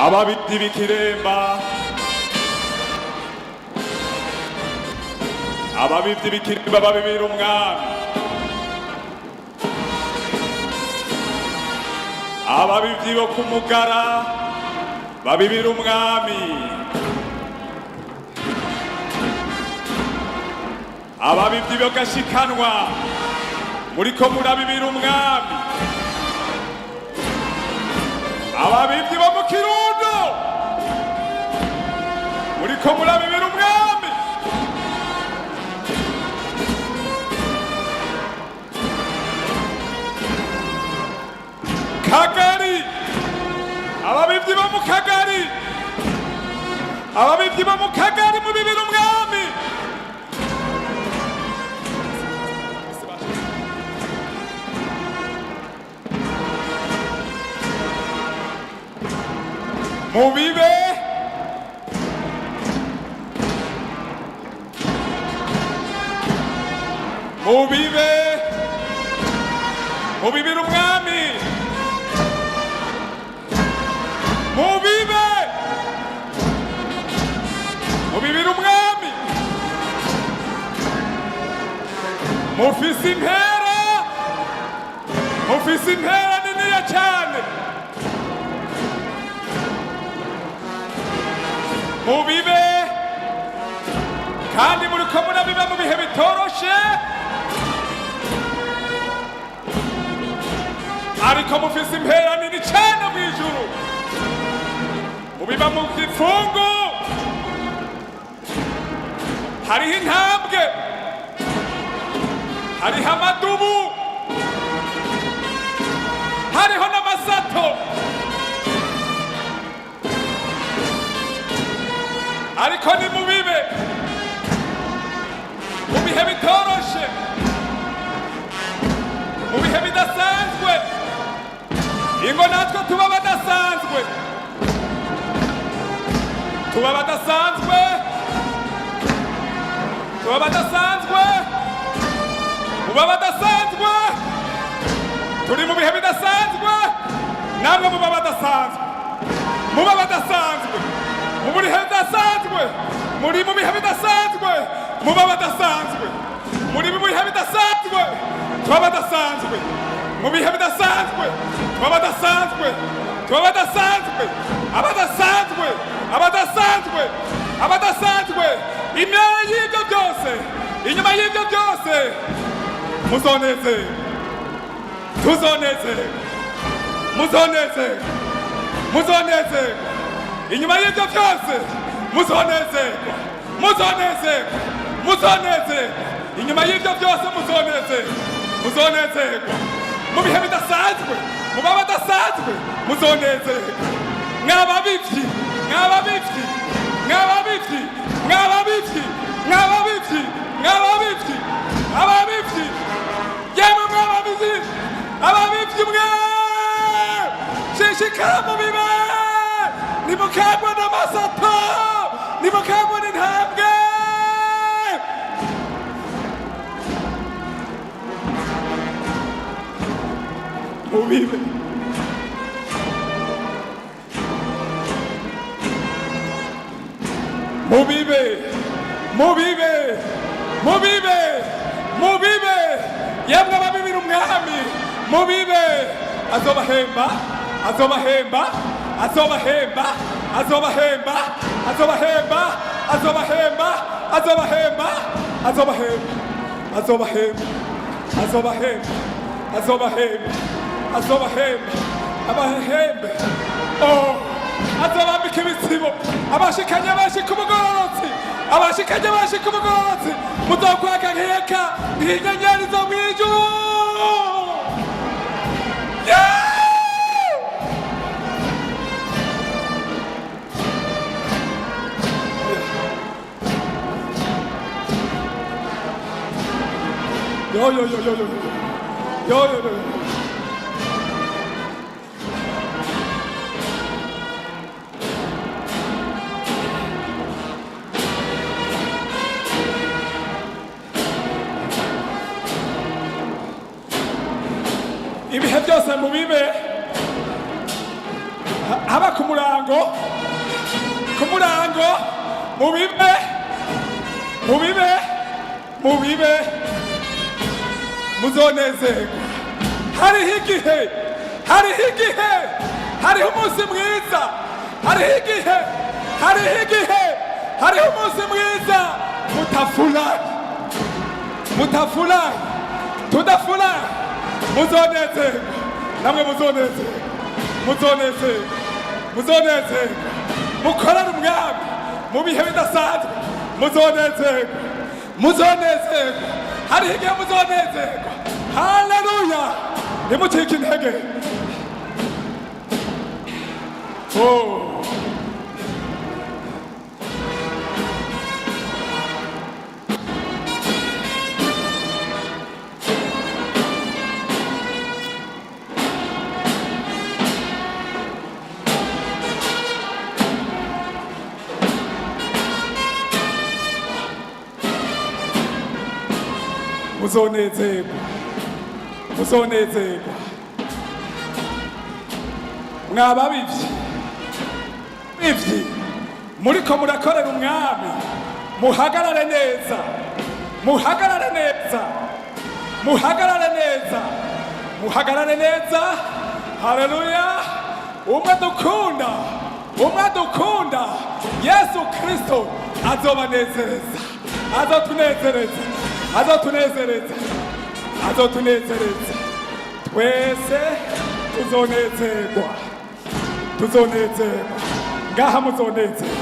ababiti b'ikiremba, ababiti b'ikiremba babibira umwami, ababivyi bo kumugara babibira umwami, ababivyi bo gashikanwa muriko murabibira umwami, ababivyi bo mu Kirundo muriko murabibira umwami, Kagari, ababivyi bo mu Kagari, ababivyi bo mu Kagari mubibira umwami, mubibe mubibe mubibira umwami, mubibe mubibira umwami, mufise impera niniya cyane, mubibe kandi muriko murabiba mu bihe bitoroshe, ariko mufise impera nini cyane mw'ijuru, mubiba mu gifungu, hariho intambwe, hariho amadubu, hariho n'amasato, ariko ni mubibe mu bihe bitoroshe, mu bihe bidasanzwe, ingo natwe tuba badasanzwe, tuba badasanzwe, tuba badasanzwe, muba badasanzwe, turi mu bihe bidasanzwe, namwe muba badasanzwe, muba badasanzwe, mu bihe bidasanzwe, muri mu bihe bidasanzwe, muba badasanzwe, muri mu bihe bidasanzwe, tuba badasanzwe, mu bihe bidasanzwe, tuba badasanzwe, tuba badasanzwe, abadasanzwe, abadasanzwe, abadasanzwe, imyanya y'ibyo byose, inyuma y'ibyo byose, muzonezerwa, tuzonezerwa, muzonezerwa, muzonezerwa, inyuma y'ibyo byose, muzonezerwa, muzonezerwa, muzonezerwa, inyuma y'ibyo byose, muzonezerwa, muzonezerwa, mu bihe bidasanzwe, muba badasanzwe, muzonezerwa, mwababivyi, mwababivyi, mwababivyi, mwababivyi, mwababivyi, mwababivyi, ababivyi, yemwe mwababivyi, ababivyi mwe, shishikara mubibe, nimukagwe n'amasato, nimukagwe n'intambwe, mubibe, mubibe, mubibe, mubibe, mubibe, yemwe ababibira umwami, mubibe, azobahemba, azobahemba, azobahemba, azobahemba, azobahemba, azobahemba, azobahemba, azobahemba, azobahemba, azobahemba, azobahemba, azobahemba, abahembe, oh, azobambika ibitsibo, abashikanye benshi ku mugororotsi, abashikanye benshi ku mugororotsi, muzokwaka nkeka nk'inyenyeri zo mw'ijuru, yo yo yo yo yo yo yo yo yo. ibihe byose mubibe haba ku murango murango mubibe muzonezerwa. hariho umunsi mwiza, hariho umunsi mwiza mutafurahi tudafurahi, muzonezerwa, namwe muzonezerwa, mukorere umwami mu bihe bidasanzwe, muzonezerwa, hariho igihe muzonezerwa. haleluya, nimucike intege. muzonezerwa mwababivyi muriko murakorera umwami, muhagarare neza. haleluya. umwe dukunda Yesu Kristo azotunezereza, twese tuzonezerwa, ngaha muzonezerwa,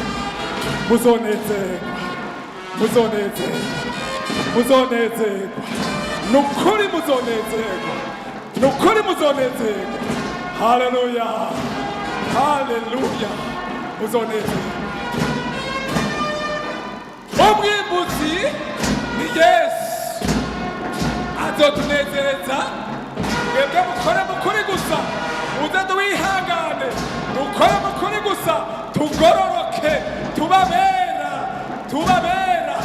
nukuri muzonezerwa. haleluya, muzonezerwa. umwimbuzi ni Yesu, azotunezereza. mwebwe mukore mukuri gusa, muze duwihangane, dukore mukuri gusa, tugororoke, tubabera,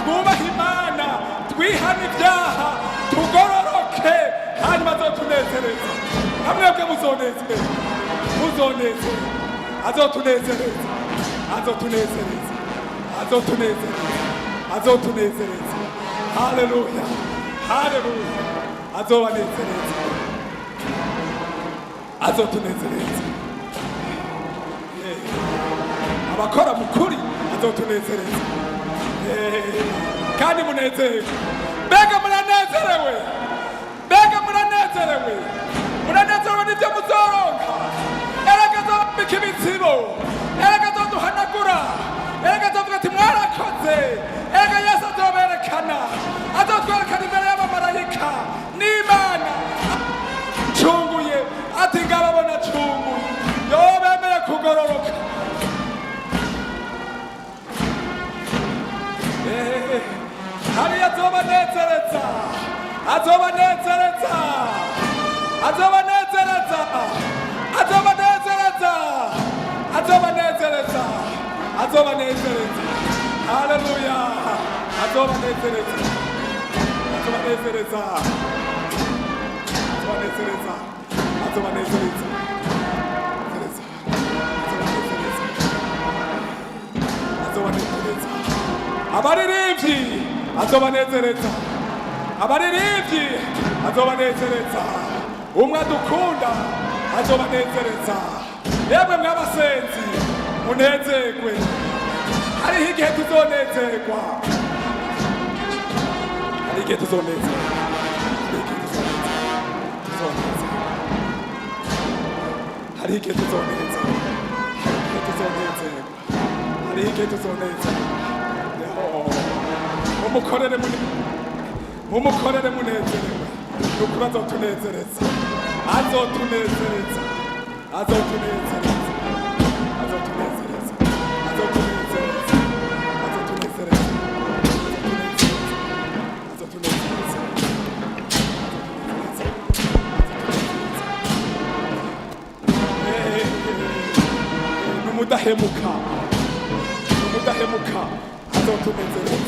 twubahe Imana, twihane ibyaha, tugororoke, hanyuma azotunezereza. namwebwe muzonezerwa, azotunezereza. haleluya, azotunezereza. abakora mukuri azotunezereza. kandi munezerwe, mbega muranezerewe n'ibyo muzoronka. erega azobambika ibitsibo, erega azoduhanagura, erega azovuga ati mwarakoze. erega Yesu azotwerekana imbere y'abamarayika n'Imana ncunguye, ati ngababona cunguye, bemeye kugororoka. hariya azobanezereza, haleluya, abaririmbyi azobanezereza, umwe adukunda azobanezereza. yemwe mwabasenzi munezerwe, hariho igihe tuzonezerwa, hari igihe tuzonezerwa. mumukorere munezerewe, nukuri azotunezereza. Numudahemuka, azotunezereza.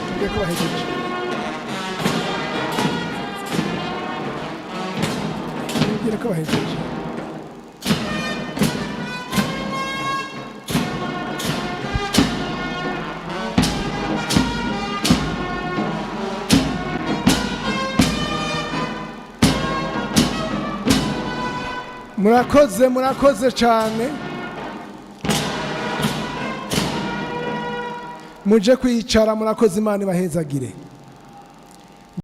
Tugiye kubahejeje. murakoze cyane. Muje kwicara, murakoze, Imana ibahezagire.